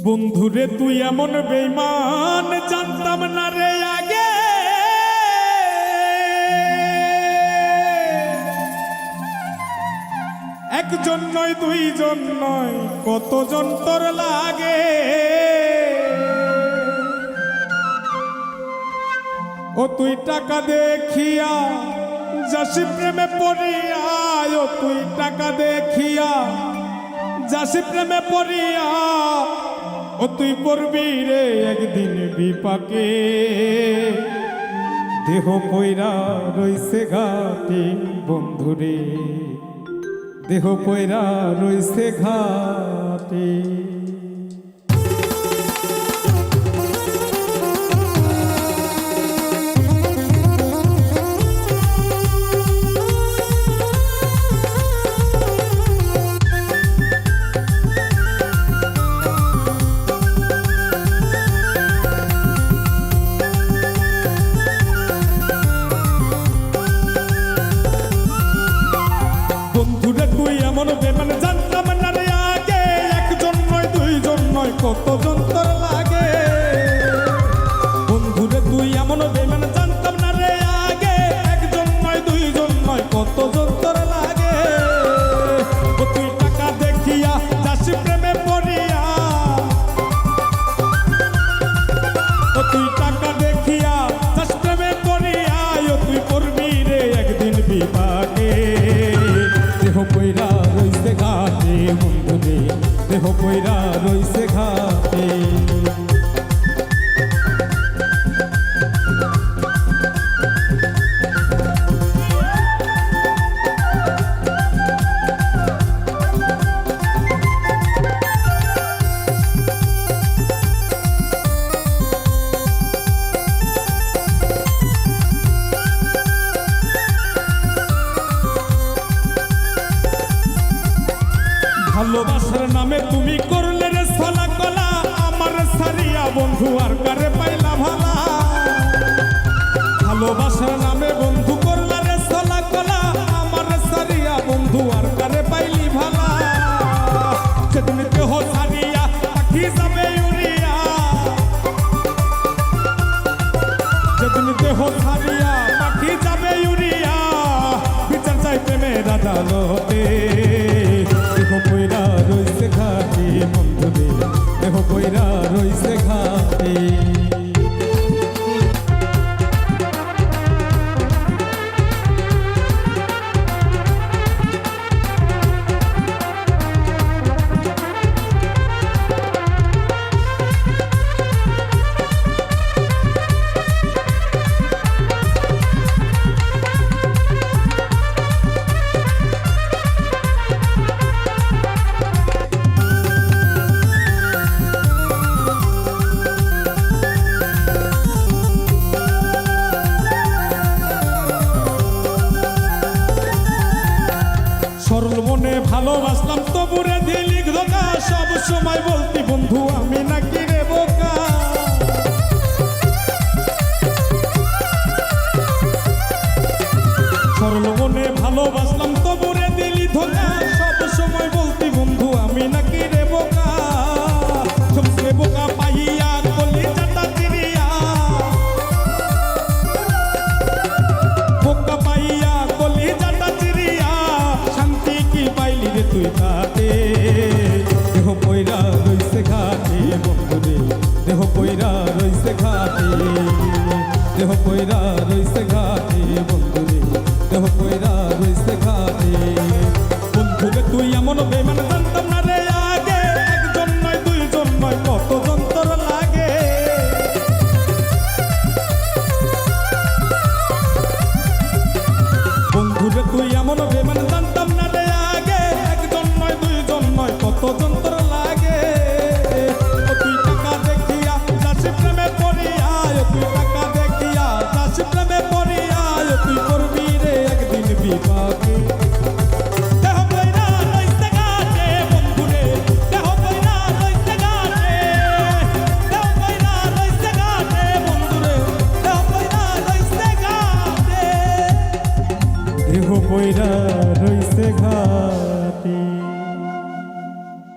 বন্ধুরে তুই এমন বেঈমান জানতাম না রে আগে, একজন নয় দুইজন নয় কতজন তোর লাগে। ও তুই টাকা দেখিয়া যাসি প্রেমে পড়িয়া, ও তুই টাকা দেখিয়া যাসি প্রেমে পড়িয়া, ও তুই পড়বি রে একদিন বিপাকে। দেহ পয়রা রইছে ঘাটে বন্ধুরে, দেহ পয়রা রইছে ঘাটে। বন্ধুরে তুই এমন বেমান জানতাম না রে আগে, একজন নয় দুইজন নয় কতজন তোর লাগে। বন্ধুরে তুই এমন বেমান জানতাম না রে আগে, একজন নয় দুইজন নয় কতজন তোর লাগে। ও তুই টাকা দেখিয়া যাসি প্রেমে পড়িয়া, ও তুই টাকা দেখিয়া যাস প্রেমে পড়িয়া, ও তুই পড়বি রে একদিন বিপাকে। দেহ পয়রা রইছে ঘাটে বন্ধুরে, দেহ পয়রা রইছে ঘাটে। ভালোবাসার নামে তুমি করলে রে ছলা কলা, আমার সারিয়া বন্ধু আর কারে পাইলা ভালা। ভালোবাসার নামে বন্ধু করলে রে ছলা কলা, আমার সারিয়া বন্ধু আর কারে পাইলি ভালা। সেদিন দেহ সারিয়া পাখি যাবে উড়িয়া, সেদিন দেহ সারিয়া পাখি যাবে উড়িয়া, বিচার চাই প্রেমের আদালতে। দেহ পয়রা রইছে ঘাটে বন্ধুরে, দেহ পয়রা রইছে ঘাটে। সরল মনে ভালোবাসলাম তবুরে দিলি ধোঁকা, সব সময় বলতে